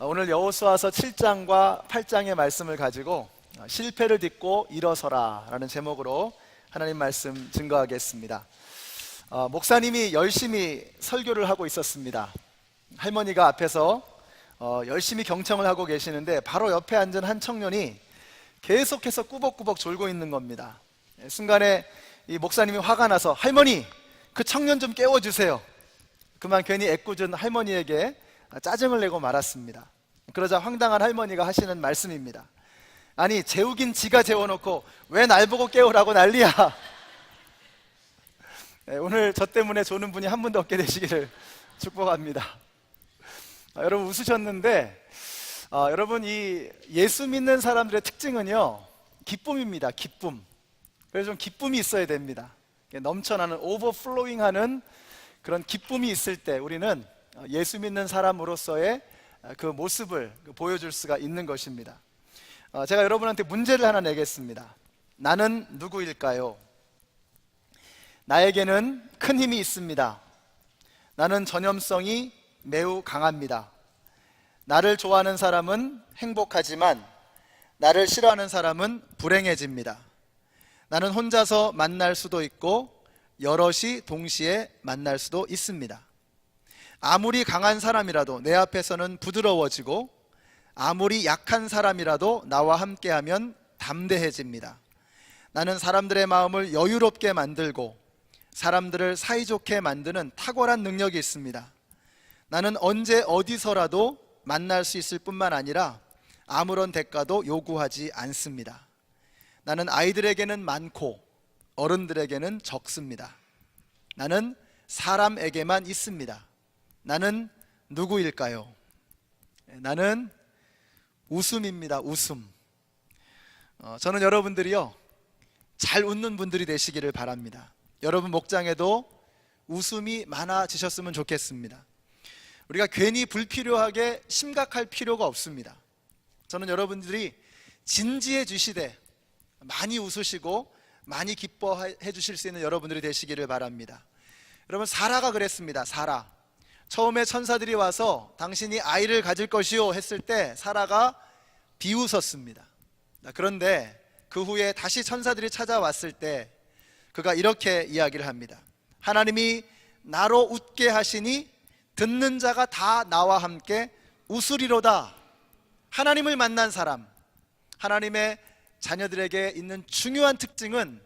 오늘 여호수아서 7장과 8장의 말씀을 가지고 실패를 딛고 일어서라 라는 제목으로 하나님 말씀 증거하겠습니다. 목사님이 열심히 설교를 하고 있었습니다. 할머니가 앞에서 열심히 경청을 하고 계시는데 바로 옆에 앉은 한 청년이 계속해서 꾸벅꾸벅 졸고 있는 겁니다. 순간에 이 목사님이 화가 나서 할머니, 그 청년 좀 깨워주세요. 그만 괜히 애꿎은 할머니에게 짜증을 내고 말았습니다. 그러자 황당한 할머니가 하시는 말씀입니다. 아니, 재우긴 지가 재워놓고 왜 날 보고 깨우라고 난리야. 오늘 저 때문에 조는 분이 한 분도 없게 되시기를 축복합니다. 여러분 웃으셨는데 여러분, 이 예수 믿는 사람들의 특징은요, 기쁨입니다. 기쁨. 그래서 좀 기쁨이 있어야 됩니다. 넘쳐나는 오버플로잉하는 그런 기쁨이 있을 때 우리는 예수 믿는 사람으로서의 그 모습을 보여줄 수가 있는 것입니다. 제가 여러분한테 문제를 하나 내겠습니다. 나는 누구일까요? 나에게는 큰 힘이 있습니다. 나는 전염성이 매우 강합니다. 나를 좋아하는 사람은 행복하지만 나를 싫어하는 사람은 불행해집니다. 나는 혼자서 만날 수도 있고 여럿이 동시에 만날 수도 있습니다. 아무리 강한 사람이라도 내 앞에서는 부드러워지고 아무리 약한 사람이라도 나와 함께하면 담대해집니다. 나는 사람들의 마음을 여유롭게 만들고 사람들을 사이좋게 만드는 탁월한 능력이 있습니다. 나는 언제 어디서라도 만날 수 있을 뿐만 아니라 아무런 대가도 요구하지 않습니다. 나는 아이들에게는 많고 어른들에게는 적습니다. 나는 사람에게만 있습니다. 나는 누구일까요? 나는 웃음입니다. 웃음. 저는 여러분들이요, 잘 웃는 분들이 되시기를 바랍니다. 여러분 목장에도 웃음이 많아지셨으면 좋겠습니다. 우리가 괜히 불필요하게 심각할 필요가 없습니다. 저는 여러분들이 진지해 주시되 많이 웃으시고 많이 기뻐해 주실 수 있는 여러분들이 되시기를 바랍니다. 여러분, 사라가 그랬습니다. 사라. 처음에 천사들이 와서 당신이 아이를 가질 것이요 했을 때 사라가 비웃었습니다. 그런데 그 후에 다시 천사들이 찾아왔을 때 그가 이렇게 이야기를 합니다. 하나님이 나로 웃게 하시니 듣는 자가 다 나와 함께 웃으리로다. 하나님을 만난 사람, 하나님의 자녀들에게 있는 중요한 특징은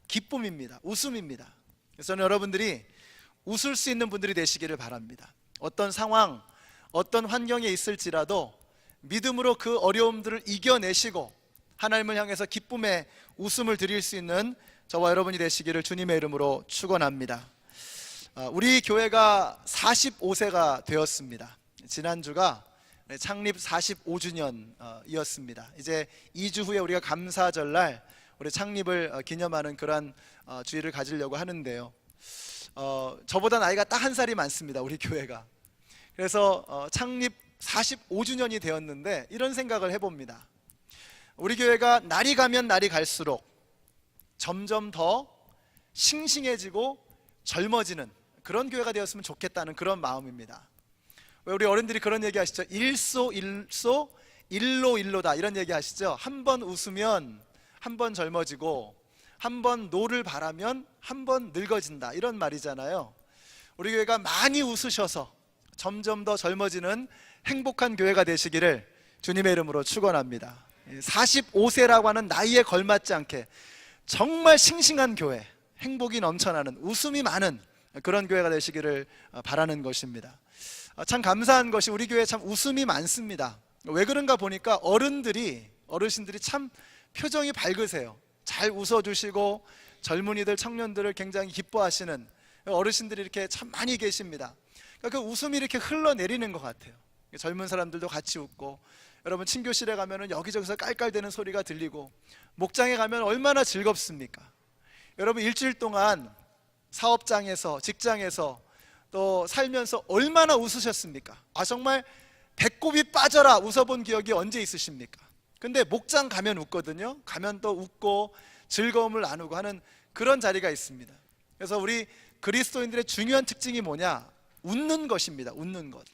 기쁨입니다. 웃음입니다. 그래서 저는 여러분들이 웃을 수 있는 분들이 되시기를 바랍니다. 어떤 상황, 어떤 환경에 있을지라도 믿음으로 그 어려움들을 이겨내시고 하나님을 향해서 기쁨의 웃음을 드릴 수 있는 저와 여러분이 되시기를 주님의 이름으로 축원합니다. 우리 교회가 45세가 되었습니다. 지난주가 창립 45주년이었습니다. 이제 2주 후에 우리가 감사절날 우리 창립을 기념하는 그러한 주일을 가지려고 하는데요, 저보다 나이가 딱 한 살이 많습니다. 우리 교회가. 그래서 창립 45주년이 되었는데 이런 생각을 해봅니다. 우리 교회가 날이 가면 날이 갈수록 점점 더 싱싱해지고 젊어지는 그런 교회가 되었으면 좋겠다는 그런 마음입니다. 왜 우리 어른들이 그런 얘기 하시죠? 일소 일로 일로다, 이런 얘기 하시죠? 한 번 웃으면 한 번 젊어지고 한 번 노를 바라면 한 번 늙어진다, 이런 말이잖아요. 우리 교회가 많이 웃으셔서 점점 더 젊어지는 행복한 교회가 되시기를 주님의 이름으로 축원합니다. 45세라고 하는 나이에 걸맞지 않게 정말 싱싱한 교회, 행복이 넘쳐나는, 웃음이 많은 그런 교회가 되시기를 바라는 것입니다. 참 감사한 것이 우리 교회에 참 웃음이 많습니다. 왜 그런가 보니까 어르신들이 참 표정이 밝으세요. 잘 웃어주시고 젊은이들, 청년들을 굉장히 기뻐하시는 어르신들이 이렇게 참 많이 계십니다. 그러니까 그 웃음이 이렇게 흘러내리는 것 같아요. 젊은 사람들도 같이 웃고, 여러분 친교실에 가면 여기저기서 깔깔대는 소리가 들리고, 목장에 가면 얼마나 즐겁습니까? 여러분 일주일 동안 사업장에서, 직장에서 또 살면서 얼마나 웃으셨습니까? 정말 배꼽이 빠져라 웃어본 기억이 언제 있으십니까? 근데 목장 가면 웃거든요. 가면 또 웃고 즐거움을 나누고 하는 그런 자리가 있습니다. 그래서 우리 그리스도인들의 중요한 특징이 뭐냐? 웃는 것입니다. 웃는 것,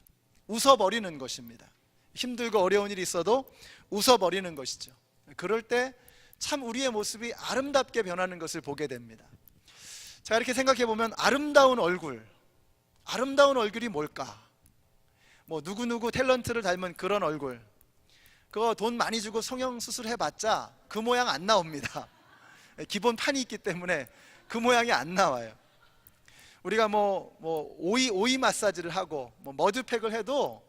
웃어버리는 것입니다. 힘들고 어려운 일이 있어도 웃어버리는 것이죠. 그럴 때 참 우리의 모습이 아름답게 변하는 것을 보게 됩니다. 자, 이렇게 생각해 보면 아름다운 얼굴이 뭘까? 뭐 누구누구 탤런트를 닮은 그런 얼굴, 그거 돈 많이 주고 성형수술 해봤자 그 모양 안 나옵니다. 기본 판이 있기 때문에 그 모양이 안 나와요. 우리가 오이 마사지를 하고 머드팩을 해도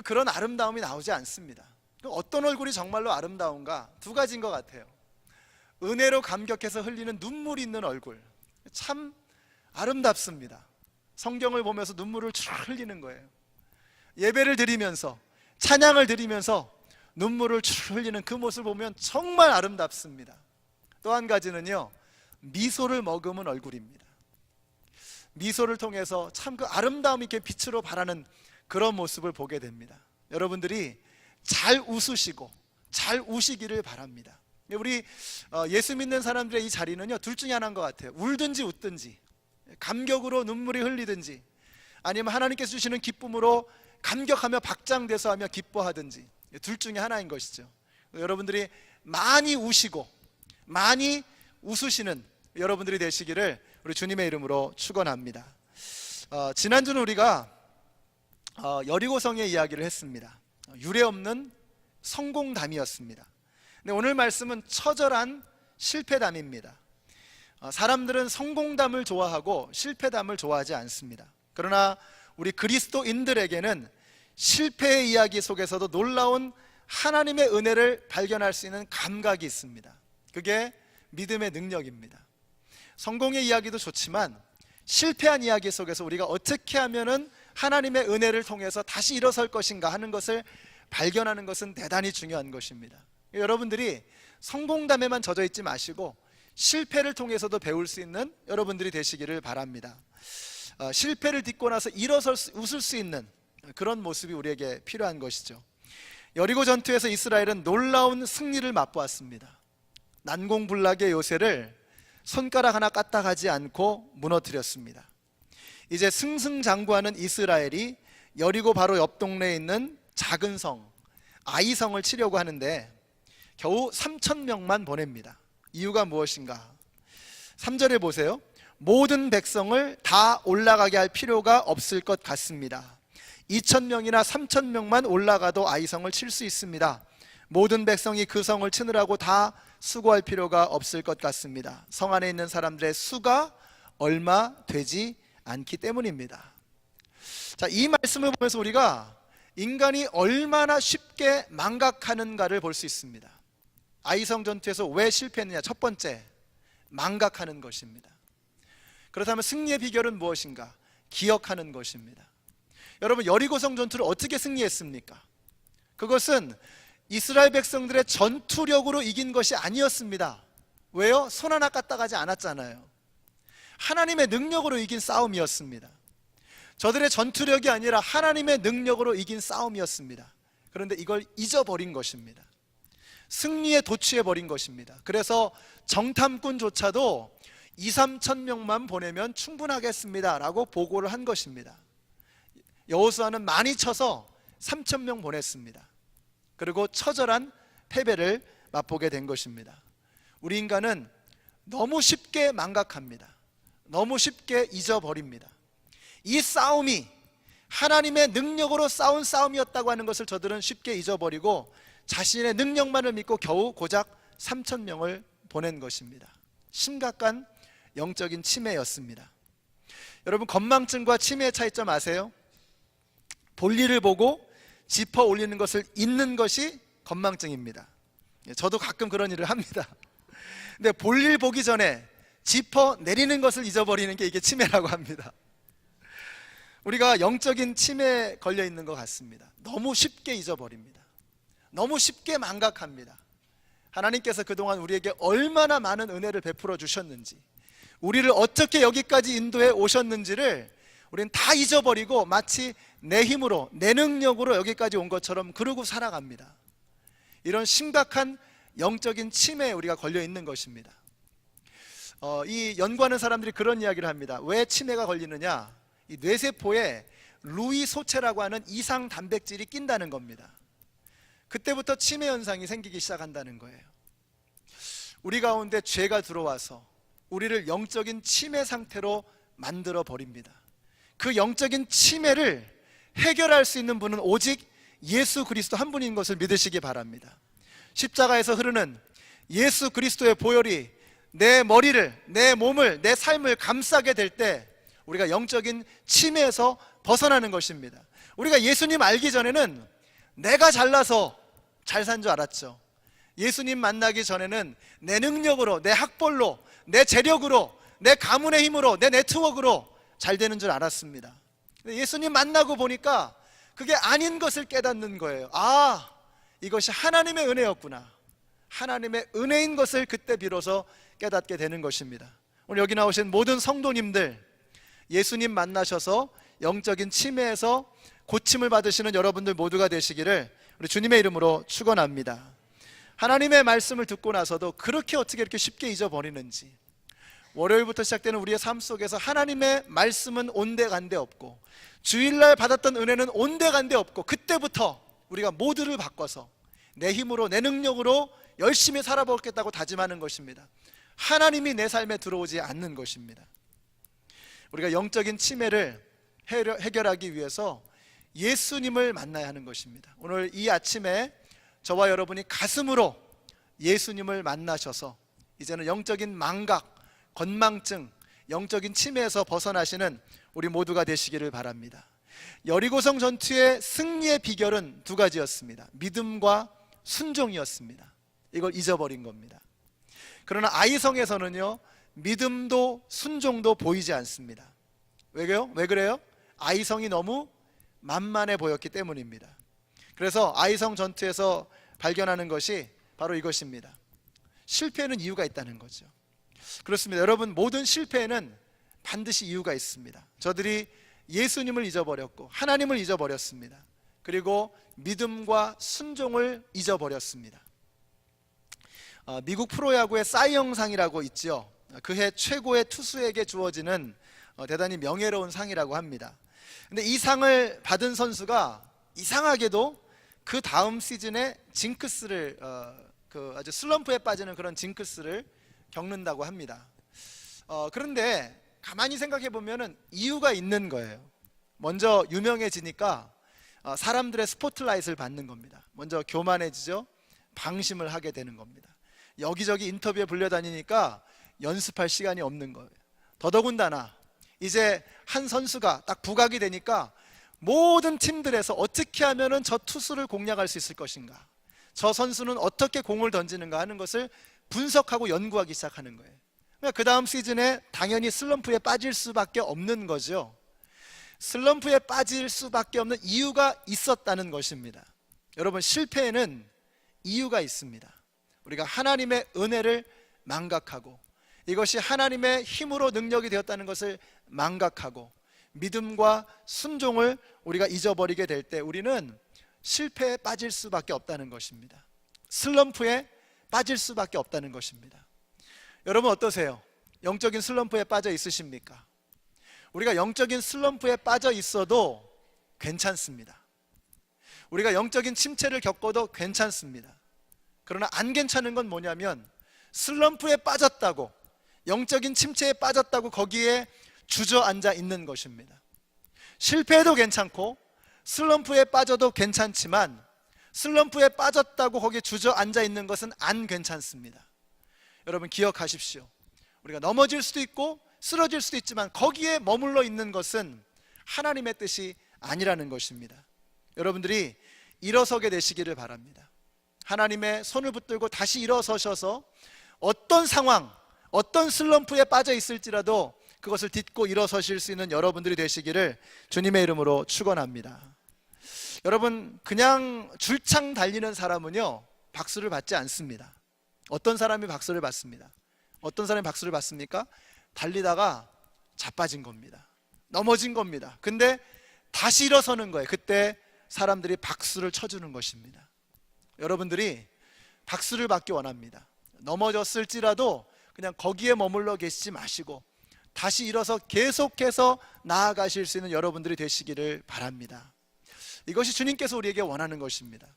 그런 아름다움이 나오지 않습니다. 어떤 얼굴이 정말로 아름다운가? 두 가지인 것 같아요. 은혜로 감격해서 흘리는 눈물이 있는 얼굴, 참 아름답습니다. 성경을 보면서 눈물을 쭉 흘리는 거예요. 예배를 드리면서, 찬양을 드리면서 눈물을 쭉 흘리는 그 모습을 보면 정말 아름답습니다. 또 한 가지는요, 미소를 머금은 얼굴입니다. 미소를 통해서 참 그 아름다움 있게 빛으로 발하는 그런 모습을 보게 됩니다. 여러분들이 잘 웃으시고 잘 우시기를 바랍니다. 우리 예수 믿는 사람들의 이 자리는요, 둘 중에 하나인 것 같아요. 울든지 웃든지, 감격으로 눈물이 흘리든지, 아니면 하나님께서 주시는 기쁨으로 감격하며 박장대소하며 기뻐하든지, 둘 중에 하나인 것이죠. 여러분들이 많이 우시고 많이 웃으시는 여러분들이 되시기를 우리 주님의 이름으로 축원합니다. 지난주는 우리가 여리고성의 이야기를 했습니다. 유례없는 성공담이었습니다. 근데 오늘 말씀은 처절한 실패담입니다. 사람들은 성공담을 좋아하고 실패담을 좋아하지 않습니다. 그러나 우리 그리스도인들에게는 실패의 이야기 속에서도 놀라운 하나님의 은혜를 발견할 수 있는 감각이 있습니다. 그게 믿음의 능력입니다. 성공의 이야기도 좋지만 실패한 이야기 속에서 우리가 어떻게 하면은 하나님의 은혜를 통해서 다시 일어설 것인가 하는 것을 발견하는 것은 대단히 중요한 것입니다. 여러분들이 성공담에만 젖어 있지 마시고 실패를 통해서도 배울 수 있는 여러분들이 되시기를 바랍니다. 실패를 딛고 나서 웃을 수 있는 그런 모습이 우리에게 필요한 것이죠. 여리고 전투에서 이스라엘은 놀라운 승리를 맛보았습니다. 난공불락의 요새를 손가락 하나 까딱하지 않고 무너뜨렸습니다. 이제 승승장구하는 이스라엘이 여리고 바로 옆 동네에 있는 작은 성 아이성을 치려고 하는데 겨우 3,000명만 보냅니다. 이유가 무엇인가? 3절에 보세요. 모든 백성을 다 올라가게 할 필요가 없을 것 같습니다. 2,000명이나 3,000명만 올라가도 아이성을 칠 수 있습니다. 모든 백성이 그 성을 치느라고 다 수고할 필요가 없을 것 같습니다. 성 안에 있는 사람들의 수가 얼마 되지 않기 때문입니다. 자, 이 말씀을 보면서 우리가 인간이 얼마나 쉽게 망각하는가를 볼 수 있습니다. 아이성 전투에서 왜 실패했느냐? 첫 번째, 망각하는 것입니다. 그렇다면 승리의 비결은 무엇인가? 기억하는 것입니다. 여러분, 여리고성 전투를 어떻게 승리했습니까? 그것은 이스라엘 백성들의 전투력으로 이긴 것이 아니었습니다. 왜요? 손 하나 까딱하지 않았잖아요. 하나님의 능력으로 이긴 싸움이었습니다. 저들의 전투력이 아니라 하나님의 능력으로 이긴 싸움이었습니다. 그런데 이걸 잊어버린 것입니다. 승리에 도취해버린 것입니다. 그래서 정탐꾼조차도 2,000~3,000명만 보내면 충분하겠습니다 라고 보고를 한 것입니다. 여호수아는 많이 쳐서 3,000명 보냈습니다. 그리고 처절한 패배를 맛보게 된 것입니다. 우리 인간은 너무 쉽게 망각합니다. 너무 쉽게 잊어버립니다. 이 싸움이 하나님의 능력으로 싸운 싸움이었다고 하는 것을 저들은 쉽게 잊어버리고 자신의 능력만을 믿고 겨우 고작 3,000명을 보낸 것입니다. 심각한 영적인 치매였습니다. 여러분, 건망증과 치매의 차이점 아세요? 볼일을 보고 짚어 올리는 것을 잊는 것이 건망증입니다. 저도 가끔 그런 일을 합니다. 근데 볼일 보기 전에 짚어 내리는 것을 잊어버리는 게 이게 치매라고 합니다. 우리가 영적인 치매에 걸려 있는 것 같습니다. 너무 쉽게 잊어버립니다. 너무 쉽게 망각합니다. 하나님께서 그동안 우리에게 얼마나 많은 은혜를 베풀어 주셨는지, 우리를 어떻게 여기까지 인도해 오셨는지를 우리는 다 잊어버리고 마치 내 힘으로, 내 능력으로 여기까지 온 것처럼 그러고 살아갑니다. 이런 심각한 영적인 치매에 우리가 걸려 있는 것입니다. 이 연구하는 사람들이 그런 이야기를 합니다. 왜 치매가 걸리느냐? 이 뇌세포에 루이소체라고 하는 이상 단백질이 낀다는 겁니다. 그때부터 치매 현상이 생기기 시작한다는 거예요. 우리 가운데 죄가 들어와서 우리를 영적인 치매 상태로 만들어 버립니다. 그 영적인 치매를 해결할 수 있는 분은 오직 예수 그리스도 한 분인 것을 믿으시기 바랍니다. 십자가에서 흐르는 예수 그리스도의 보혈이 내 머리를, 내 몸을, 내 삶을 감싸게 될 때 우리가 영적인 치매에서 벗어나는 것입니다. 우리가 예수님 알기 전에는 내가 잘나서 잘 산 줄 알았죠. 예수님 만나기 전에는 내 능력으로, 내 학벌로, 내 재력으로, 내 가문의 힘으로, 내 네트워크로 잘 되는 줄 알았습니다. 예수님 만나고 보니까 그게 아닌 것을 깨닫는 거예요. 아, 이것이 하나님의 은혜였구나. 하나님의 은혜인 것을 그때 비로소 깨닫게 되는 것입니다. 오늘 여기 나오신 모든 성도님들, 예수님 만나셔서 영적인 치매에서 고침을 받으시는 여러분들 모두가 되시기를 우리 주님의 이름으로 축원합니다. 하나님의 말씀을 듣고 나서도 그렇게 어떻게 이렇게 쉽게 잊어버리는지, 월요일부터 시작되는 우리의 삶 속에서 하나님의 말씀은 온데간데 없고 주일날 받았던 은혜는 온데간데 없고, 그때부터 우리가 모두를 바꿔서 내 힘으로, 내 능력으로 열심히 살아보겠다고 다짐하는 것입니다. 하나님이 내 삶에 들어오지 않는 것입니다. 우리가 영적인 치매를 해결하기 위해서 예수님을 만나야 하는 것입니다. 오늘 이 아침에 저와 여러분이 가슴으로 예수님을 만나셔서 이제는 영적인 망각, 건망증, 영적인 치매에서 벗어나시는 우리 모두가 되시기를 바랍니다. 여리고성 전투의 승리의 비결은 두 가지였습니다. 믿음과 순종이었습니다. 이걸 잊어버린 겁니다. 그러나 아이성에서는요, 믿음도 순종도 보이지 않습니다. 왜요? 왜 그래요? 아이성이 너무 만만해 보였기 때문입니다. 그래서 아이성 전투에서 발견하는 것이 바로 이것입니다. 실패에는 이유가 있다는 거죠. 그렇습니다. 여러분, 모든 실패에는 반드시 이유가 있습니다. 저들이 예수님을 잊어버렸고 하나님을 잊어버렸습니다. 그리고 믿음과 순종을 잊어버렸습니다. 미국 프로야구의 싸이 영상이라고 있죠. 그해 최고의 투수에게 주어지는 대단히 명예로운 상이라고 합니다. 근데 이 상을 받은 선수가 이상하게도 그 다음 시즌에 징크스를 아주 슬럼프에 빠지는 그런 징크스를 겪는다고 합니다. 그런데 가만히 생각해 보면은 이유가 있는 거예요. 먼저 유명해지니까 사람들의 스포트라이트를 받는 겁니다. 먼저 교만해지죠. 방심을 하게 되는 겁니다. 여기저기 인터뷰에 불려다니니까 연습할 시간이 없는 거예요. 더더군다나 이제 한 선수가 딱 부각이 되니까 모든 팀들에서 어떻게 하면은 저 투수를 공략할 수 있을 것인가, 저 선수는 어떻게 공을 던지는가 하는 것을 분석하고 연구하기 시작하는 거예요. 그러니까 그 다음 시즌에 당연히 슬럼프에 빠질 수밖에 없는 거죠. 슬럼프에 빠질 수밖에 없는 이유가 있었다는 것입니다. 여러분, 실패에는 이유가 있습니다. 우리가 하나님의 은혜를 망각하고 이것이 하나님의 힘으로 능력이 되었다는 것을 망각하고 믿음과 순종을 우리가 잊어버리게 될 때 우리는 실패에 빠질 수밖에 없다는 것입니다. 슬럼프에 빠질 수밖에 없다는 것입니다. 여러분 어떠세요? 영적인 슬럼프에 빠져 있으십니까? 우리가 영적인 슬럼프에 빠져 있어도 괜찮습니다. 우리가 영적인 침체를 겪어도 괜찮습니다. 그러나 안 괜찮은 건 뭐냐면 슬럼프에 빠졌다고, 영적인 침체에 빠졌다고 거기에 주저앉아 있는 것입니다. 실패해도 괜찮고 슬럼프에 빠져도 괜찮지만 슬럼프에 빠졌다고 거기에 주저앉아 있는 것은 안 괜찮습니다. 여러분 기억하십시오. 우리가 넘어질 수도 있고 쓰러질 수도 있지만 거기에 머물러 있는 것은 하나님의 뜻이 아니라는 것입니다. 여러분들이 일어서게 되시기를 바랍니다. 하나님의 손을 붙들고 다시 일어서셔서 어떤 상황, 어떤 슬럼프에 빠져 있을지라도 그것을 딛고 일어서실 수 있는 여러분들이 되시기를 주님의 이름으로 축원합니다. 여러분, 그냥 줄창 달리는 사람은요 박수를 받지 않습니다. 어떤 사람이 박수를 받습니다. 어떤 사람이 박수를 받습니까? 달리다가 자빠진 겁니다. 넘어진 겁니다. 근데 다시 일어서는 거예요. 그때 사람들이 박수를 쳐주는 것입니다. 여러분들이 박수를 받기 원합니다. 넘어졌을지라도 그냥 거기에 머물러 계시지 마시고 다시 일어서 계속해서 나아가실 수 있는 여러분들이 되시기를 바랍니다. 이것이 주님께서 우리에게 원하는 것입니다.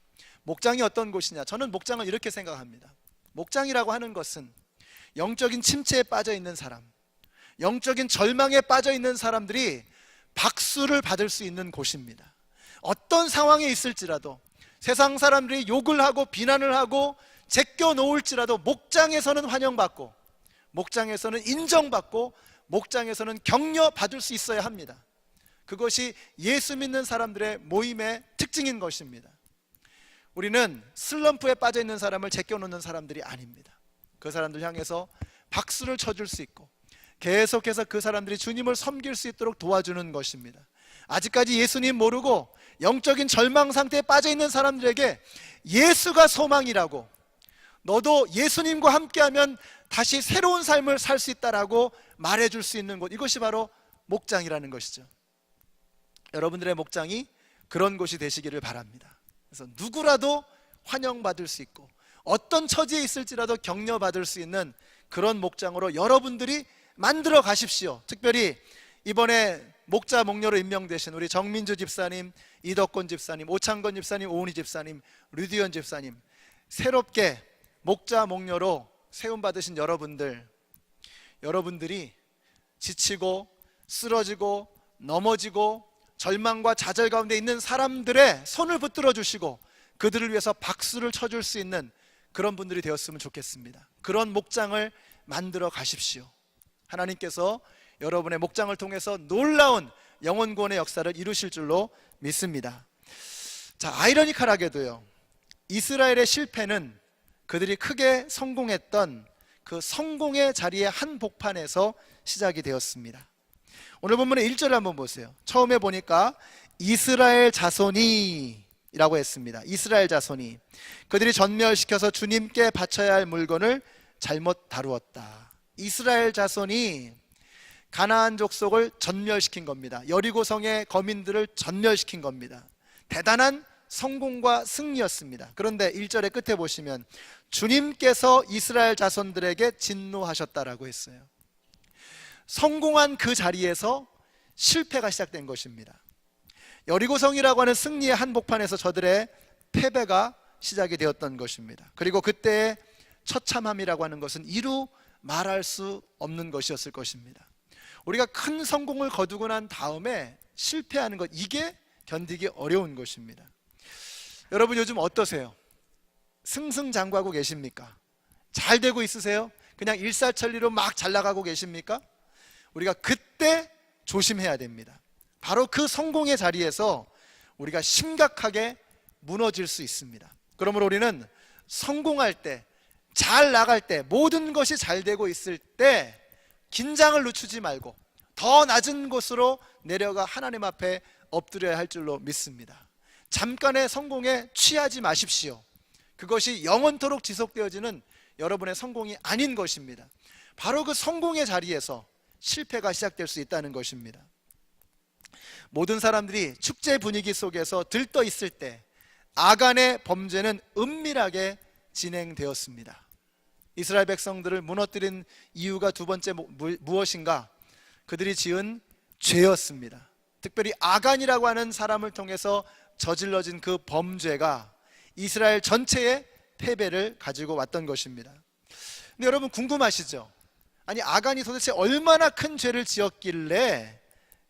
목장이 어떤 곳이냐? 저는 목장을 이렇게 생각합니다. 목장이라고 하는 것은 영적인 침체에 빠져 있는 사람, 영적인 절망에 빠져 있는 사람들이 박수를 받을 수 있는 곳입니다. 어떤 상황에 있을지라도, 세상 사람들이 욕을 하고 비난을 하고 제껴 놓을지라도 목장에서는 환영받고, 목장에서는 인정받고, 목장에서는 격려받을 수 있어야 합니다. 그것이 예수 믿는 사람들의 모임의 특징인 것입니다. 우리는 슬럼프에 빠져 있는 사람을 제껴놓는 사람들이 아닙니다. 그 사람들 향해서 박수를 쳐줄 수 있고, 계속해서 그 사람들이 주님을 섬길 수 있도록 도와주는 것입니다. 아직까지 예수님 모르고 영적인 절망 상태에 빠져 있는 사람들에게 예수가 소망이라고, 너도 예수님과 함께하면 다시 새로운 삶을 살 수 있다라고 말해줄 수 있는 곳, 이것이 바로 목장이라는 것이죠. 여러분들의 목장이 그런 곳이 되시기를 바랍니다. 그래서 누구라도 환영받을 수 있고, 어떤 처지에 있을지라도 격려받을 수 있는 그런 목장으로 여러분들이 만들어 가십시오. 특별히 이번에 목자 목녀로 임명되신 우리 정민주 집사님, 이덕권 집사님, 오창건 집사님, 오은희 집사님, 류디연 집사님, 새롭게 목자 목녀로 세움받으신 여러분들이 지치고 쓰러지고 넘어지고 절망과 좌절 가운데 있는 사람들의 손을 붙들어 주시고 그들을 위해서 박수를 쳐줄 수 있는 그런 분들이 되었으면 좋겠습니다. 그런 목장을 만들어 가십시오. 하나님께서 여러분의 목장을 통해서 놀라운 영혼 구원의 역사를 이루실 줄로 믿습니다. 자, 아이러니컬하게도요, 이스라엘의 실패는 그들이 크게 성공했던 그 성공의 자리의 한복판에서 시작이 되었습니다. 오늘 본문의 1절을 한번 보세요. 처음에 보니까 이스라엘 자손이 라고 했습니다. 이스라엘 자손이 그들이 전멸시켜서 주님께 바쳐야 할 물건을 잘못 다루었다. 이스라엘 자손이 가나안 족속을 전멸시킨 겁니다. 여리고성의 거민들을 전멸시킨 겁니다. 대단한 성공과 승리였습니다. 그런데 1절의 끝에 보시면 주님께서 이스라엘 자손들에게 진노하셨다라고 했어요. 성공한 그 자리에서 실패가 시작된 것입니다. 여리고성이라고 하는 승리의 한복판에서 저들의 패배가 시작이 되었던 것입니다. 그리고 그때의 처참함이라고 하는 것은 이루 말할 수 없는 것이었을 것입니다. 우리가 큰 성공을 거두고 난 다음에 실패하는 것, 이게 견디기 어려운 것입니다. 여러분 요즘 어떠세요? 승승장구하고 계십니까? 잘 되고 있으세요? 그냥 일사천리로 막 잘 나가고 계십니까? 우리가 그때 조심해야 됩니다. 바로 그 성공의 자리에서 우리가 심각하게 무너질 수 있습니다. 그러므로 우리는 성공할 때, 잘 나갈 때, 모든 것이 잘 되고 있을 때 긴장을 늦추지 말고 더 낮은 곳으로 내려가 하나님 앞에 엎드려야 할 줄로 믿습니다. 잠깐의 성공에 취하지 마십시오. 그것이 영원토록 지속되어지는 여러분의 성공이 아닌 것입니다. 바로 그 성공의 자리에서 실패가 시작될 수 있다는 것입니다. 모든 사람들이 축제 분위기 속에서 들떠 있을 때 아간의 범죄는 은밀하게 진행되었습니다. 이스라엘 백성들을 무너뜨린 이유가 두 번째 무엇인가? 그들이 지은 죄였습니다. 특별히 아간이라고 하는 사람을 통해서 저질러진 그 범죄가 이스라엘 전체의 패배를 가지고 왔던 것입니다. 근데 여러분 궁금하시죠? 아니, 아간이 도대체 얼마나 큰 죄를 지었길래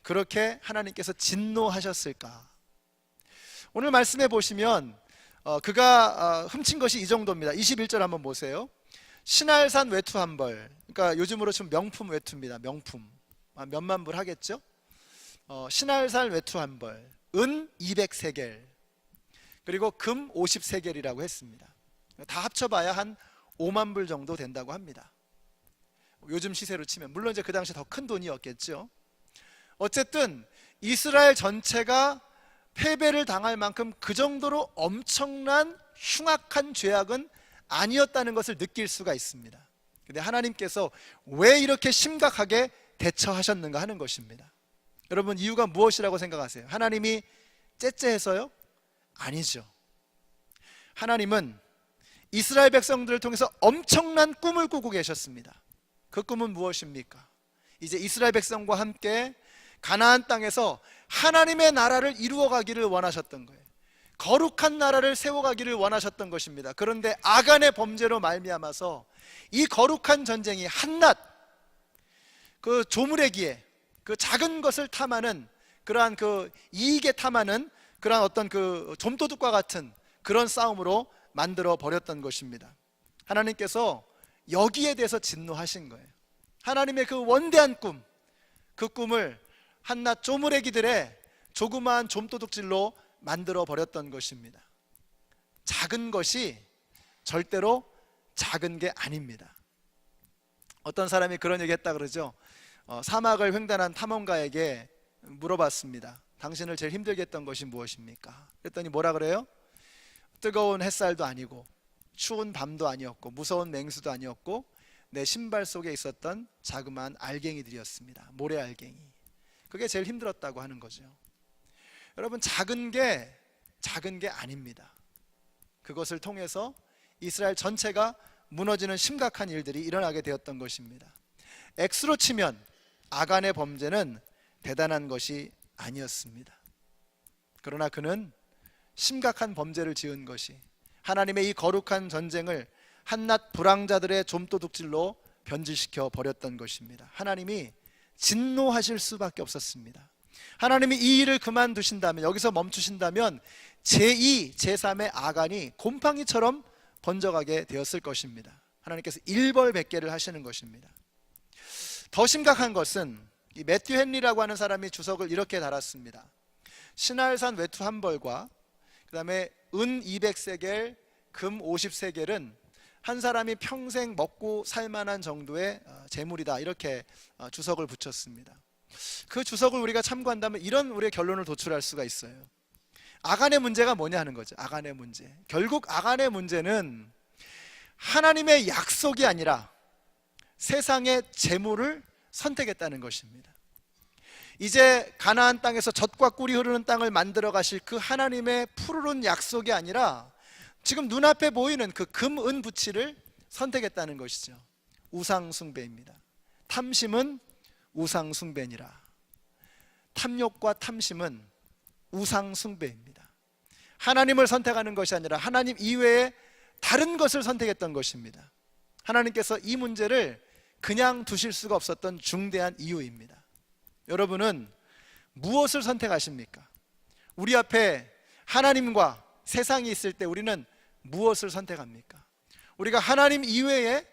그렇게 하나님께서 진노하셨을까? 오늘 말씀해 보시면 그가 훔친 것이 이 정도입니다. 21절 한번 보세요. 신할산 외투 한 벌, 그러니까 요즘으로 치면 명품 외투입니다. 명품. 몇만 불 하겠죠? 신할산 외투 한 벌, 은 200세겔, 그리고 금 50세겔이라고 했습니다. 다 합쳐봐야 한 5만 불 정도 된다고 합니다. 요즘 시세로 치면, 물론 이제 그 당시 더 큰 돈이었겠죠. 어쨌든 이스라엘 전체가 패배를 당할 만큼 그 정도로 엄청난 흉악한 죄악은 아니었다는 것을 느낄 수가 있습니다. 근데 하나님께서 왜 이렇게 심각하게 대처하셨는가 하는 것입니다. 여러분, 이유가 무엇이라고 생각하세요? 하나님이 째째해서요? 아니죠. 하나님은 이스라엘 백성들을 통해서 엄청난 꿈을 꾸고 계셨습니다. 그 꿈은 무엇입니까? 이제 이스라엘 백성과 함께 가나안 땅에서 하나님의 나라를 이루어가기를 원하셨던 거예요. 거룩한 나라를 세워가기를 원하셨던 것입니다. 그런데 아간의 범죄로 말미암아서 이 거룩한 전쟁이 한낱 그 조물애기에 그 작은 것을 탐하는 그러한 그 이익에 탐하는 그러한 어떤 그 좀도둑과 같은 그런 싸움으로 만들어 버렸던 것입니다. 하나님께서 여기에 대해서 진노하신 거예요. 하나님의 그 원대한 꿈, 그 꿈을 한낱 조물애기들의 조그마한 좀도둑질로 만들어 버렸던 것입니다. 작은 것이 절대로 작은 게 아닙니다. 어떤 사람이 그런 얘기 했다 그러죠. 사막을 횡단한 탐험가에게 물어봤습니다. 당신을 제일 힘들게 했던 것이 무엇입니까? 그랬더니 뭐라 그래요? 뜨거운 햇살도 아니고 추운 밤도 아니었고 무서운 맹수도 아니었고 내 신발 속에 있었던 자그마한 알갱이들이었습니다. 모래알갱이. 그게 제일 힘들었다고 하는 거죠. 여러분, 작은 게 아닙니다. 그것을 통해서 이스라엘 전체가 무너지는 심각한 일들이 일어나게 되었던 것입니다. 액수로 치면 아간의 범죄는 대단한 것이 아니었습니다. 그러나 그는 심각한 범죄를 지은 것이 하나님의 이 거룩한 전쟁을 한낱 불황자들의 좀도둑질로 변질시켜 버렸던 것입니다. 하나님이 진노하실 수밖에 없었습니다. 하나님이 이 일을 그만두신다면, 여기서 멈추신다면 제2, 제3의 아간이 곰팡이처럼 번져가게 되었을 것입니다. 하나님께서 일벌백계를 하시는 것입니다. 더 심각한 것은 이 매튜 헨리라고 하는 사람이 주석을 이렇게 달았습니다. 신할산 외투 한 벌과 그 다음에 은 200세겔, 금 50세겔은 한 사람이 평생 먹고 살만한 정도의 재물이다, 이렇게 주석을 붙였습니다. 그 주석을 우리가 참고한다면 이런 우리의 결론을 도출할 수가 있어요. 아간의 문제가 뭐냐 하는 거죠. 아간의 문제, 결국 아간의 문제는 하나님의 약속이 아니라 세상의 재물을 선택했다는 것입니다. 이제 가나안 땅에서 젖과 꿀이 흐르는 땅을 만들어 가실 그 하나님의 푸르른 약속이 아니라 지금 눈앞에 보이는 그 금, 은, 부치를 선택했다는 것이죠. 우상 숭배입니다. 탐심은 우상 숭배니라. 탐욕과 탐심은 우상 숭배입니다. 하나님을 선택하는 것이 아니라 하나님 이외에 다른 것을 선택했던 것입니다. 하나님께서 이 문제를 그냥 두실 수가 없었던 중대한 이유입니다. 여러분은 무엇을 선택하십니까? 우리 앞에 하나님과 세상이 있을 때 우리는 무엇을 선택합니까? 우리가 하나님 이외에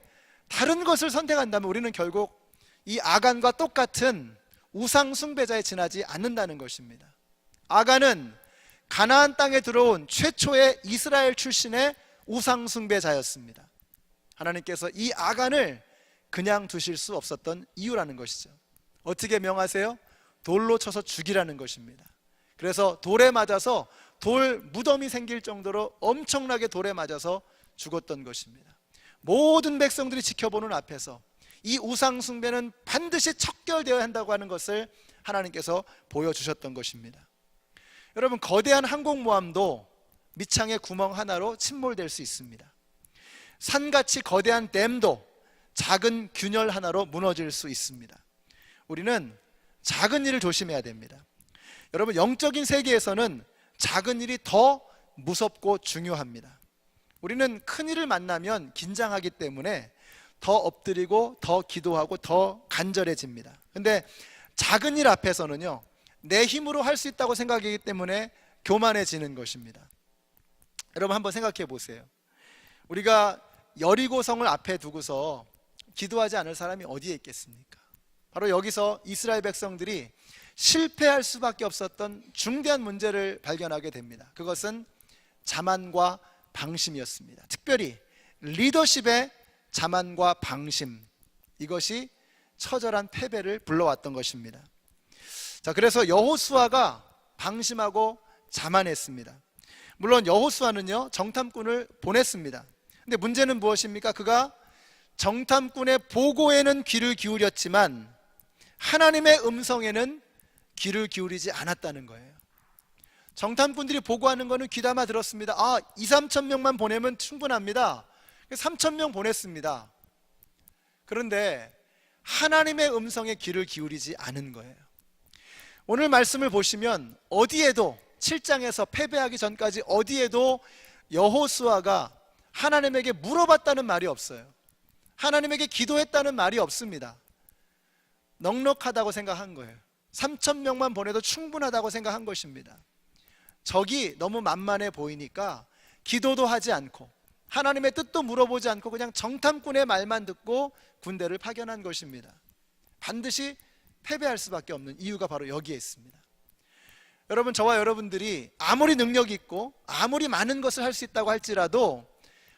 다른 것을 선택한다면 우리는 결국 이 아간과 똑같은 우상 숭배자에 지나지 않는다는 것입니다. 아간은 가나안 땅에 들어온 최초의 이스라엘 출신의 우상 숭배자였습니다. 하나님께서 이 아간을 그냥 두실 수 없었던 이유라는 것이죠. 어떻게 명하세요? 돌로 쳐서 죽이라는 것입니다. 그래서 돌에 맞아서 돌 무덤이 생길 정도로 엄청나게 돌에 맞아서 죽었던 것입니다. 모든 백성들이 지켜보는 앞에서 이 우상 숭배는 반드시 척결되어야 한다고 하는 것을 하나님께서 보여주셨던 것입니다. 여러분, 거대한 항공모함도 밑창의 구멍 하나로 침몰될 수 있습니다. 산같이 거대한 댐도 작은 균열 하나로 무너질 수 있습니다. 우리는 작은 일을 조심해야 됩니다. 여러분, 영적인 세계에서는 작은 일이 더 무섭고 중요합니다. 우리는 큰 일을 만나면 긴장하기 때문에 더 엎드리고 더 기도하고 더 간절해집니다. 근데 작은 일 앞에서는요, 내 힘으로 할 수 있다고 생각하기 때문에 교만해지는 것입니다. 여러분, 한번 생각해 보세요. 우리가 여리고성을 앞에 두고서 기도하지 않을 사람이 어디에 있겠습니까? 바로 여기서 이스라엘 백성들이 실패할 수밖에 없었던 중대한 문제를 발견하게 됩니다. 그것은 자만과 방심이었습니다. 특별히 리더십의 자만과 방심, 이것이 처절한 패배를 불러왔던 것입니다. 자, 그래서 여호수아가 방심하고 자만했습니다. 물론 여호수아는요, 정탐꾼을 보냈습니다. 근데 문제는 무엇입니까? 그가 정탐꾼의 보고에는 귀를 기울였지만 하나님의 음성에는 귀를 기울이지 않았다는 거예요. 정탐꾼들이 보고하는 거는 귀담아 들었습니다. 2, 3천 명만 보내면 충분합니다. 3천 명 보냈습니다. 그런데 하나님의 음성에 귀를 기울이지 않은 거예요. 오늘 말씀을 보시면 어디에도 7장에서 패배하기 전까지 어디에도 여호수아가 하나님에게 물어봤다는 말이 없어요. 하나님에게 기도했다는 말이 없습니다. 넉넉하다고 생각한 거예요. 3,000명만 보내도 충분하다고 생각한 것입니다. 적이 너무 만만해 보이니까 기도도 하지 않고 하나님의 뜻도 물어보지 않고 그냥 정탐꾼의 말만 듣고 군대를 파견한 것입니다. 반드시 패배할 수밖에 없는 이유가 바로 여기에 있습니다. 여러분, 저와 여러분들이 아무리 능력 있고 아무리 많은 것을 할 수 있다고 할지라도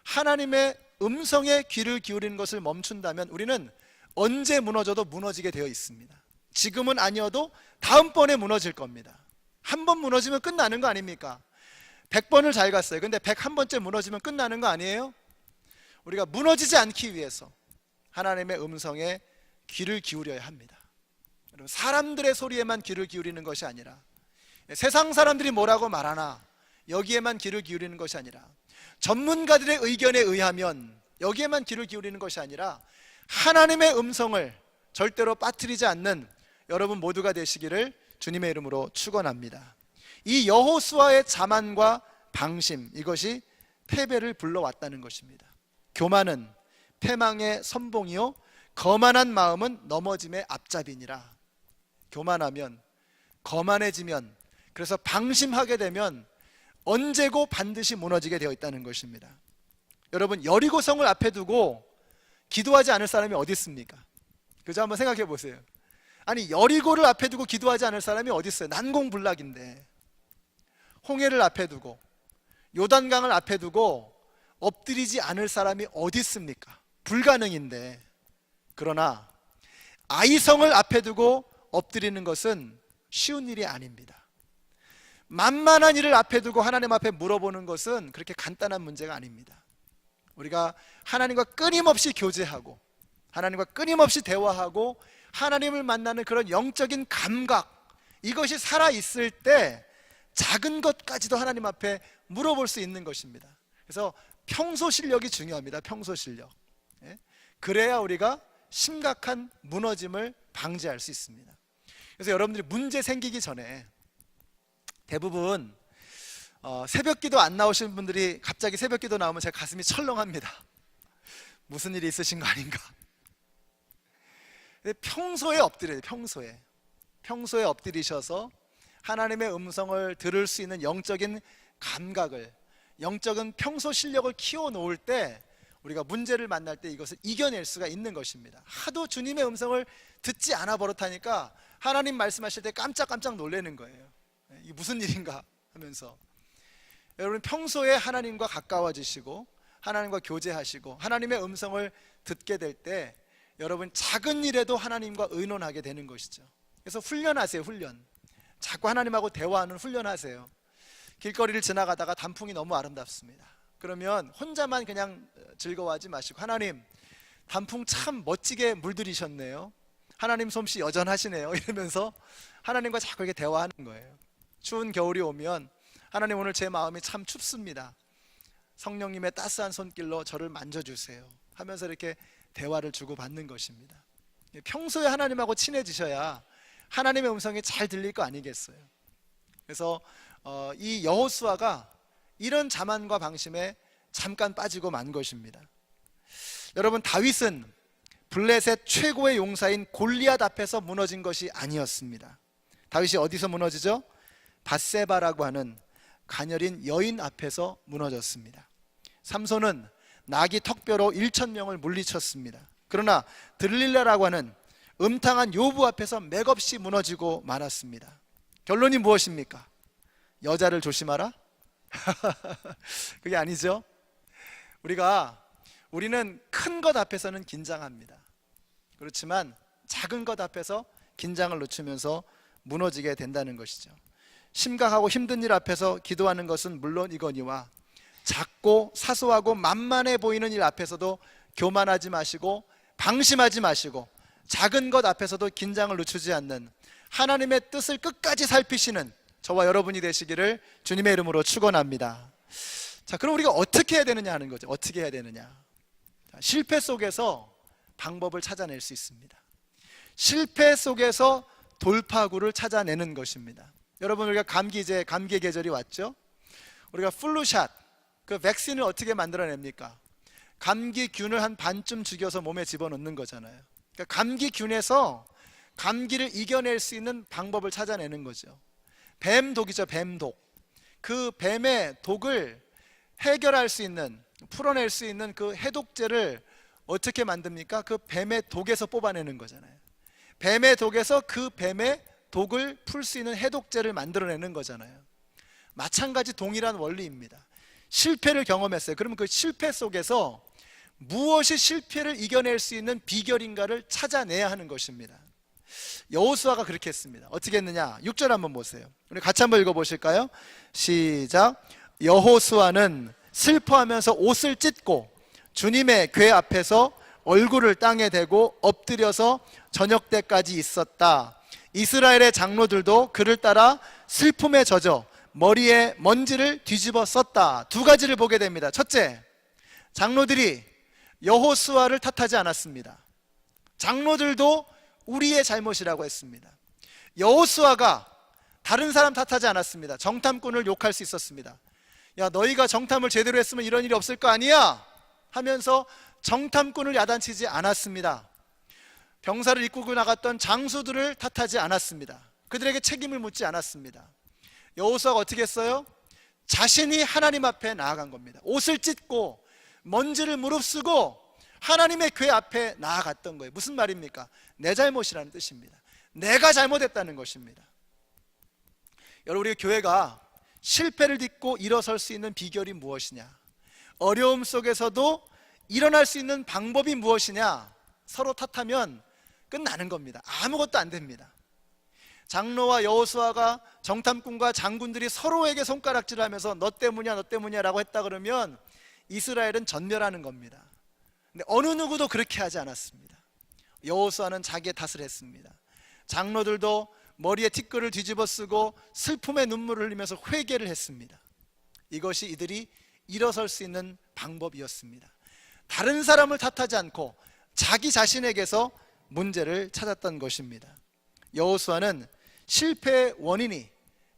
하나님의 음성에 귀를 기울이는 것을 멈춘다면 우리는 언제 무너져도 무너지게 되어 있습니다. 지금은 아니어도 다음번에 무너질 겁니다. 한 번 무너지면 끝나는 거 아닙니까? 100번을 잘 갔어요. 근데 101번째 무너지면 끝나는 거 아니에요? 우리가 무너지지 않기 위해서 하나님의 음성에 귀를 기울여야 합니다. 여러분, 사람들의 소리에만 귀를 기울이는 것이 아니라, 세상 사람들이 뭐라고 말하나 여기에만 귀를 기울이는 것이 아니라, 전문가들의 의견에 의하면 여기에만 귀를 기울이는 것이 아니라 하나님의 음성을 절대로 빠뜨리지 않는 여러분 모두가 되시기를 주님의 이름으로 축원합니다. 이 여호수아의 자만과 방심, 이것이 패배를 불러왔다는 것입니다. 교만은 패망의 선봉이요 거만한 마음은 넘어짐의 앞잡이니라. 교만하면, 거만해지면, 그래서 방심하게 되면 언제고 반드시 무너지게 되어 있다는 것입니다. 여러분, 여리고성을 앞에 두고 기도하지 않을 사람이 어디 있습니까? 그죠? 한번 생각해 보세요. 아니, 여리고를 앞에 두고 기도하지 않을 사람이 어디 있어요? 난공불락인데. 홍해를 앞에 두고 요단강을 앞에 두고 엎드리지 않을 사람이 어디 있습니까? 불가능인데. 그러나 아이성을 앞에 두고 엎드리는 것은 쉬운 일이 아닙니다. 만만한 일을 앞에 두고 하나님 앞에 물어보는 것은 그렇게 간단한 문제가 아닙니다. 우리가 하나님과 끊임없이 교제하고 하나님과 끊임없이 대화하고 하나님을 만나는 그런 영적인 감각, 이것이 살아있을 때 작은 것까지도 하나님 앞에 물어볼 수 있는 것입니다. 그래서 평소 실력이 중요합니다. 평소 실력. 그래야 우리가 심각한 무너짐을 방지할 수 있습니다. 그래서 여러분들이 문제 생기기 전에 대부분 새벽기도 안 나오시는 분들이 갑자기 새벽기도 나오면 제 가슴이 철렁합니다. 무슨 일이 있으신 거 아닌가. 평소에 엎드려요. 평소에 엎드리셔서 하나님의 음성을 들을 수 있는 영적인 감각을, 영적인 평소 실력을 키워 놓을 때 우리가 문제를 만날 때 이것을 이겨낼 수가 있는 것입니다. 하도 주님의 음성을 듣지 않아 버릇하니까 하나님 말씀하실 때 깜짝깜짝 놀라는 거예요. 이게 무슨 일인가 하면서. 여러분, 평소에 하나님과 가까워지시고 하나님과 교제하시고 하나님의 음성을 듣게 될 때 여러분 작은 일에도 하나님과 의논하게 되는 것이죠. 그래서 훈련하세요. 훈련. 자꾸 하나님하고 대화하는 훈련하세요. 길거리를 지나가다가 단풍이 너무 아름답습니다. 그러면 혼자만 그냥 즐거워하지 마시고, 하나님, 단풍 참 멋지게 물들이셨네요. 하나님 솜씨 여전하시네요. 이러면서 하나님과 자꾸 이렇게 대화하는 거예요. 추운 겨울이 오면, 하나님, 오늘 제 마음이 참 춥습니다. 성령님의 따스한 손길로 저를 만져주세요 하면서 이렇게 대화를 주고받는 것입니다. 평소에 하나님하고 친해지셔야 하나님의 음성이 잘 들릴 거 아니겠어요. 그래서 이 여호수아가 이런 자만과 방심에 잠깐 빠지고 만 것입니다. 여러분, 다윗은 블레셋 최고의 용사인 골리앗 앞에서 무너진 것이 아니었습니다. 다윗이 어디서 무너지죠? 밧세바라고 하는 가녀린 여인 앞에서 무너졌습니다. 삼손은 나귀 턱뼈로 1,000명을 물리쳤습니다. 그러나 들릴라라고 하는 음탕한 요부 앞에서 맥없이 무너지고 말았습니다. 결론이 무엇입니까? 여자를 조심하라? 그게 아니죠. 우리는 큰 것 앞에서는 긴장합니다. 그렇지만 작은 것 앞에서 긴장을 늦추면서 무너지게 된다는 것이죠. 심각하고 힘든 일 앞에서 기도하는 것은 물론이거니와 작고 사소하고 만만해 보이는 일 앞에서도 교만하지 마시고 방심하지 마시고 작은 것 앞에서도 긴장을 늦추지 않는 하나님의 뜻을 끝까지 살피시는 저와 여러분이 되시기를 주님의 이름으로 축원합니다. 자, 그럼 우리가 어떻게 해야 되느냐 하는 거죠. 어떻게 해야 되느냐. 실패 속에서 방법을 찾아낼 수 있습니다. 실패 속에서 돌파구를 찾아내는 것입니다. 여러분, 우리가 감기의 계절이 왔죠. 우리가 플루샷, 그 백신을 어떻게 만들어냅니까? 감기균을 한 반쯤 죽여서 몸에 집어넣는 거잖아요. 그러니까 감기균에서 감기를 이겨낼 수 있는 방법을 찾아내는 거죠. 뱀독이죠, 뱀독. 그 뱀의 독을 해결할 수 있는, 풀어낼 수 있는 그 해독제를 어떻게 만듭니까? 그 뱀의 독에서 뽑아내는 거잖아요. 뱀의 독에서 그 뱀의 독을 풀 수 있는 해독제를 만들어내는 거잖아요. 마찬가지 동일한 원리입니다. 실패를 경험했어요. 그러면 그 실패 속에서 무엇이 실패를 이겨낼 수 있는 비결인가를 찾아내야 하는 것입니다. 여호수아가 그렇게 했습니다. 어떻게 했느냐? 6절 한번 보세요. 우리 같이 한번 읽어보실까요? 시작. 여호수아는 슬퍼하면서 옷을 찢고 주님의 궤 앞에서 얼굴을 땅에 대고 엎드려서 저녁 때까지 있었다. 이스라엘의 장로들도 그를 따라 슬픔에 젖어 머리에 먼지를 뒤집어 썼다. 두 가지를 보게 됩니다. 첫째, 장로들이 여호수아를 탓하지 않았습니다. 장로들도 우리의 잘못이라고 했습니다. 여호수아가 다른 사람 탓하지 않았습니다. 정탐꾼을 욕할 수 있었습니다. 야, 너희가 정탐을 제대로 했으면 이런 일이 없을 거 아니야 하면서 정탐꾼을 야단치지 않았습니다. 병사를 이끌고 나갔던 장수들을 탓하지 않았습니다. 그들에게 책임을 묻지 않았습니다. 여호수아가 어떻게 했어요? 자신이 하나님 앞에 나아간 겁니다. 옷을 찢고 먼지를 무릅쓰고 하나님의 궤 앞에 나아갔던 거예요. 무슨 말입니까? 내 잘못이라는 뜻입니다. 내가 잘못했다는 것입니다. 여러분, 우리 교회가 실패를 딛고 일어설 수 있는 비결이 무엇이냐? 어려움 속에서도 일어날 수 있는 방법이 무엇이냐? 서로 탓하면 끝나는 겁니다. 아무것도 안 됩니다. 장로와 여호수아가 정탐꾼과 장군들이 서로에게 손가락질하면서 너 때문이야 너 때문이야 라고 했다 그러면 이스라엘은 전멸하는 겁니다. 근데 어느 누구도 그렇게 하지 않았습니다. 여호수아는 자기의 탓을 했습니다. 장로들도 머리에 티끌을 뒤집어 쓰고 슬픔의 눈물을 흘리면서 회개를 했습니다. 이것이 이들이 일어설 수 있는 방법이었습니다. 다른 사람을 탓하지 않고 자기 자신에게서 문제를 찾았던 것입니다. 여호수아는 실패의 원인이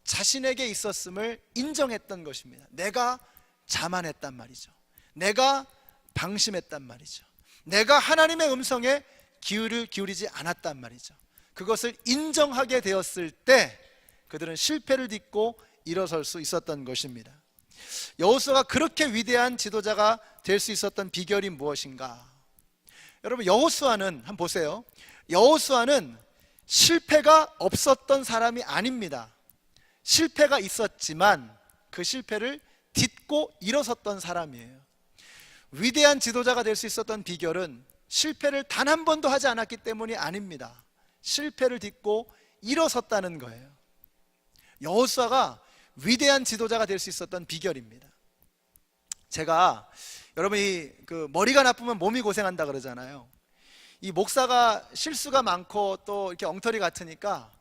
자신에게 있었음을 인정했던 것입니다. 내가 자만했단 말이죠. 내가 방심했단 말이죠. 내가 하나님의 음성에 귀를 기울이지 않았단 말이죠. 그것을 인정하게 되었을 때 그들은 실패를 딛고 일어설 수 있었던 것입니다. 여호수아가 그렇게 위대한 지도자가 될 수 있었던 비결이 무엇인가? 여러분, 여호수아는 한번 보세요. 여호수아는 실패가 없었던 사람이 아닙니다. 실패가 있었지만 그 실패를 딛고 일어섰던 사람이에요. 위대한 지도자가 될 수 있었던 비결은 실패를 단 한 번도 하지 않았기 때문이 아닙니다. 실패를 딛고 일어섰다는 거예요. 여호수아가 위대한 지도자가 될 수 있었던 비결입니다. 제가 여러분이 머리가 나쁘면 몸이 고생한다 그러잖아요. 이 목사가 실수가 많고 또 이렇게 엉터리 같으니까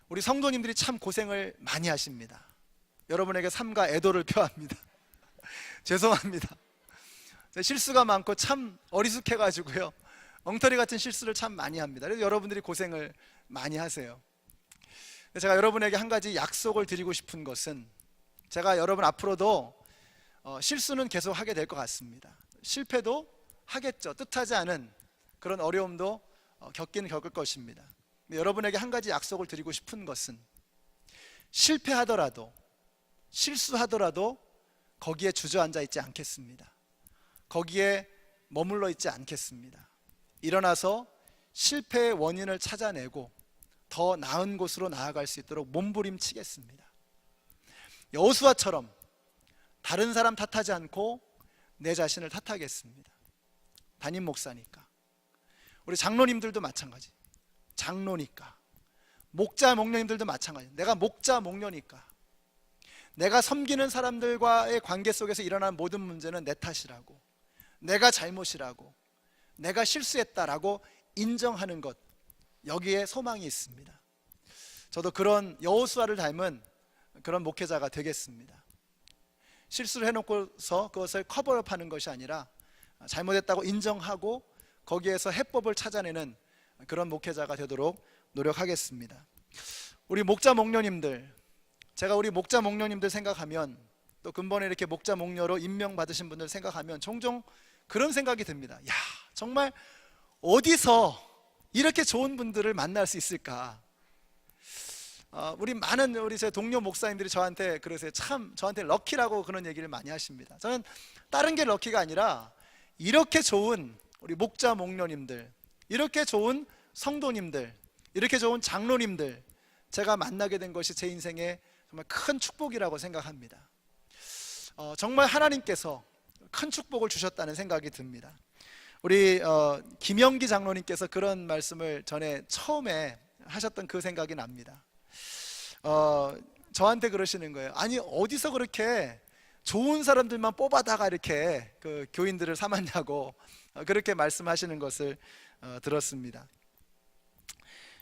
우리 성도님들이 참 고생을 많이 하십니다. 여러분에게 삼가 애도를 표합니다. 죄송합니다. 실수가 많고 참 어리숙해가지고요, 엉터리 같은 실수를 참 많이 합니다. 그래서 여러분들이 고생을 많이 하세요. 제가 여러분에게 한 가지 약속을 드리고 싶은 것은, 제가 여러분 앞으로도 실수는 계속 하게 될 것 같습니다. 실패도 하겠죠. 뜻하지 않은 그런 어려움도 겪기는 겪을 것입니다. 여러분에게 한 가지 약속을 드리고 싶은 것은, 실패하더라도 실수하더라도 거기에 주저앉아 있지 않겠습니다. 거기에 머물러 있지 않겠습니다. 일어나서 실패의 원인을 찾아내고 더 나은 곳으로 나아갈 수 있도록 몸부림치겠습니다. 여호수아처럼 다른 사람 탓하지 않고 내 자신을 탓하겠습니다. 담임 목사니까, 우리 장로님들도 마찬가지, 장로니까, 목자 목녀님들도 마찬가지, 내가 목자 목녀니까, 내가 섬기는 사람들과의 관계 속에서 일어나는 모든 문제는 내 탓이라고, 내가 잘못이라고, 내가 실수했다라고 인정하는 것, 여기에 소망이 있습니다. 저도 그런 여호수아를 닮은 그런 목회자가 되겠습니다. 실수를 해놓고서 그것을 커버업하는 것이 아니라 잘못했다고 인정하고 거기에서 해법을 찾아내는 그런 목회자가 되도록 노력하겠습니다. 우리 목자 목녀님들, 제가 우리 목자 목녀님들 생각하면, 또 근본에 이렇게 목자 목녀로 임명받으신 분들 생각하면 종종 그런 생각이 듭니다. 야, 정말 어디서 이렇게 좋은 분들을 만날 수 있을까? 우리 많은 제 동료 목사님들이 저한테 그러세요. 참 저한테 럭키라고 그런 얘기를 많이 하십니다. 저는 다른 게 럭키가 아니라 이렇게 좋은 우리 목자 목녀님들, 이렇게 좋은 성도님들, 이렇게 좋은 장로님들 제가 만나게 된 것이 제 인생의 정말 큰 축복이라고 생각합니다. 정말 하나님께서 큰 축복을 주셨다는 생각이 듭니다. 우리 김영기 장로님께서 그런 말씀을 전에 처음에 하셨던 그 생각이 납니다. 저한테 그러시는 거예요. 아니 어디서 그렇게 좋은 사람들만 뽑아다가 이렇게 그 교인들을 삼았냐고 그렇게 말씀하시는 것을 들었습니다.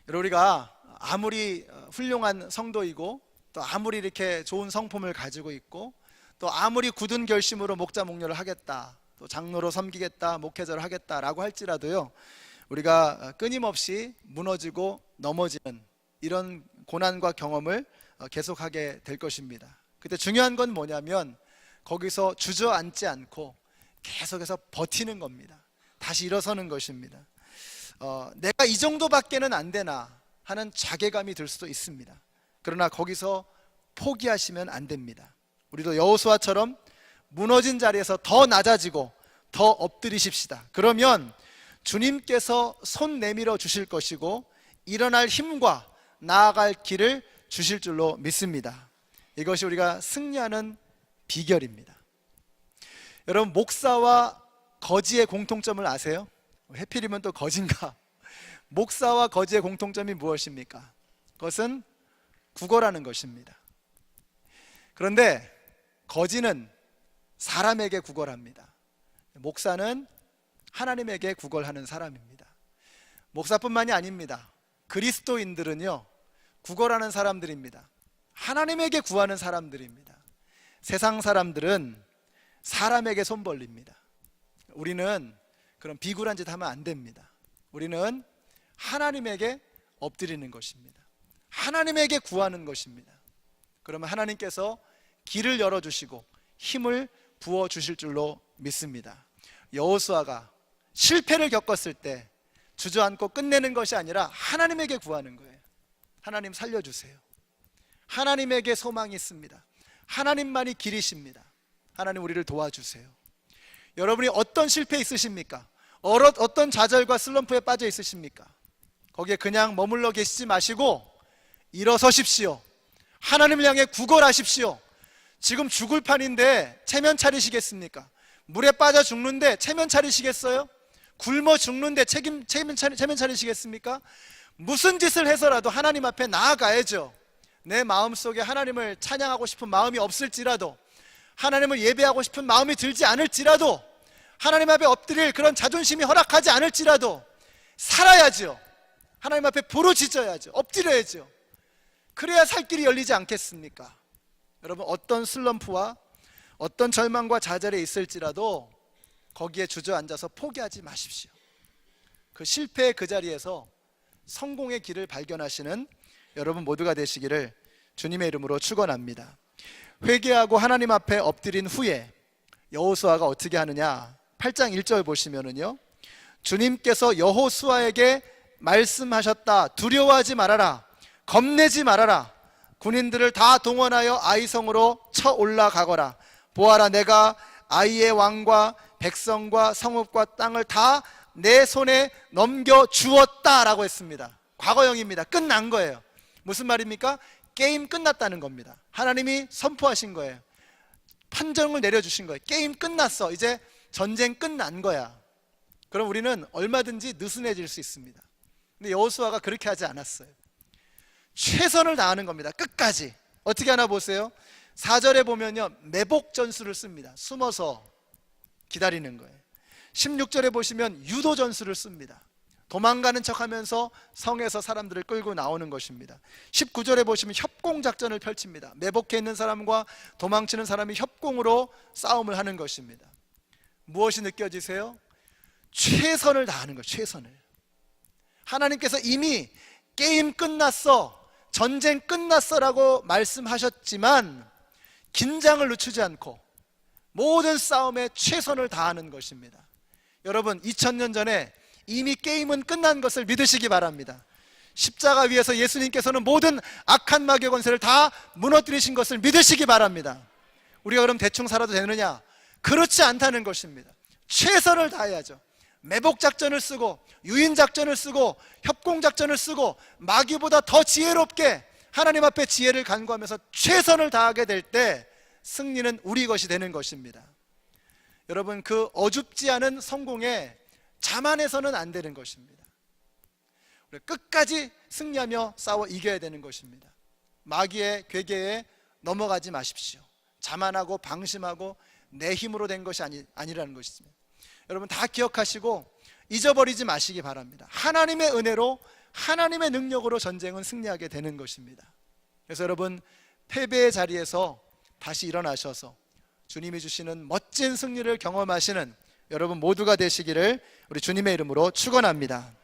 여러분, 우리가 아무리 훌륭한 성도이고 또 아무리 이렇게 좋은 성품을 가지고 있고 또 아무리 굳은 결심으로 목자 목녀를 하겠다, 또 장로로 섬기겠다, 목회자를 하겠다라고 할지라도요, 우리가 끊임없이 무너지고 넘어지는 이런 고난과 경험을 계속하게 될 것입니다. 그때 중요한 건 뭐냐면 거기서 주저앉지 않고 계속해서 버티는 겁니다. 다시 일어서는 것입니다. 내가 이 정도밖에는 안 되나 하는 자괴감이 들 수도 있습니다. 그러나 거기서 포기하시면 안 됩니다. 우리도 여호수아처럼 무너진 자리에서 더 낮아지고 더 엎드리십시다. 그러면 주님께서 손 내밀어 주실 것이고 일어날 힘과 나아갈 길을 주실 줄로 믿습니다. 이것이 우리가 승리하는 비결입니다. 여러분, 목사와 거지의 공통점을 아세요? 해필이면 또 거진가? 목사와 거지의 공통점이 무엇입니까? 그것은 국어라는 것입니다. 그런데 거지는 사람에게 구걸합니다. 목사는 하나님에게 구걸하는 사람입니다. 목사뿐만이 아닙니다. 그리스도인들은요, 구걸하는 사람들입니다. 하나님에게 구하는 사람들입니다. 세상 사람들은 사람에게 손 벌립니다. 우리는 그런 비굴한 짓 하면 안 됩니다. 우리는 하나님에게 엎드리는 것입니다. 하나님에게 구하는 것입니다. 그러면 하나님께서 길을 열어주시고 힘을 부어주실 줄로 믿습니다. 여호수아가 실패를 겪었을 때 주저앉고 끝내는 것이 아니라 하나님에게 구하는 거예요. 하나님 살려주세요. 하나님에게 소망이 있습니다. 하나님만이 길이십니다. 하나님 우리를 도와주세요. 여러분이 어떤 실패 있으십니까? 어떤 좌절과 슬럼프에 빠져 있으십니까? 거기에 그냥 머물러 계시지 마시고 일어서십시오. 하나님을 향해 구걸하십시오. 지금 죽을 판인데 체면 차리시겠습니까? 물에 빠져 죽는데 체면 차리시겠어요? 굶어 죽는데 체면 차리시겠습니까? 무슨 짓을 해서라도 하나님 앞에 나아가야죠. 내 마음속에 하나님을 찬양하고 싶은 마음이 없을지라도, 하나님을 예배하고 싶은 마음이 들지 않을지라도, 하나님 앞에 엎드릴 그런 자존심이 허락하지 않을지라도 살아야죠. 하나님 앞에 부르짖어야죠. 엎드려야죠. 그래야 살 길이 열리지 않겠습니까? 여러분, 어떤 슬럼프와 어떤 절망과 좌절에 있을지라도 거기에 주저앉아서 포기하지 마십시오. 그 실패의 그 자리에서 성공의 길을 발견하시는 여러분 모두가 되시기를 주님의 이름으로 축원합니다. 회개하고 하나님 앞에 엎드린 후에 여호수아가 어떻게 하느냐, 8장 1절 보시면은요, 주님께서 여호수아에게 말씀하셨다. 두려워하지 말아라. 겁내지 말아라. 군인들을 다 동원하여 아이성으로 쳐 올라가거라. 보아라, 내가 아이의 왕과 백성과 성읍과 땅을 다 내 손에 넘겨주었다라고 했습니다. 과거형입니다. 끝난 거예요. 무슨 말입니까? 게임 끝났다는 겁니다. 하나님이 선포하신 거예요. 판정을 내려주신 거예요. 게임 끝났어. 이제 전쟁 끝난 거야. 그럼 우리는 얼마든지 느슨해질 수 있습니다. 근데 여호수아가 그렇게 하지 않았어요. 최선을 다하는 겁니다. 끝까지. 어떻게 하나 보세요. 4절에 보면요, 매복 전술을 씁니다. 숨어서 기다리는 거예요. 16절에 보시면 유도 전술을 씁니다. 도망가는 척하면서 성에서 사람들을 끌고 나오는 것입니다. 19절에 보시면 협공작전을 펼칩니다. 매복해 있는 사람과 도망치는 사람이 협공으로 싸움을 하는 것입니다. 무엇이 느껴지세요? 최선을 다하는 거예요. 최선을. 하나님께서 이미 게임 끝났어, 전쟁 끝났어라고 말씀하셨지만 긴장을 늦추지 않고 모든 싸움에 최선을 다하는 것입니다. 여러분, 2000년 전에 이미 게임은 끝난 것을 믿으시기 바랍니다. 십자가 위에서 예수님께서는 모든 악한 마귀의 권세를 다 무너뜨리신 것을 믿으시기 바랍니다. 우리가 그럼 대충 살아도 되느냐? 그렇지 않다는 것입니다. 최선을 다해야죠. 매복작전을 쓰고 유인작전을 쓰고 협공작전을 쓰고 마귀보다 더 지혜롭게 하나님 앞에 지혜를 간구하면서 최선을 다하게 될 때 승리는 우리 것이 되는 것입니다. 여러분, 그 어줍지 않은 성공에 자만해서는 안 되는 것입니다. 우리 끝까지 승리하며 싸워 이겨야 되는 것입니다. 마귀의 괴계에 넘어가지 마십시오. 자만하고 방심하고 내 힘으로 된 것이 아니라는 것입니다. 여러분, 다 기억하시고 잊어버리지 마시기 바랍니다. 하나님의 은혜로 하나님의 능력으로 전쟁은 승리하게 되는 것입니다. 그래서 여러분, 패배의 자리에서 다시 일어나셔서 주님이 주시는 멋진 승리를 경험하시는 여러분 모두가 되시기를 우리 주님의 이름으로 축원합니다.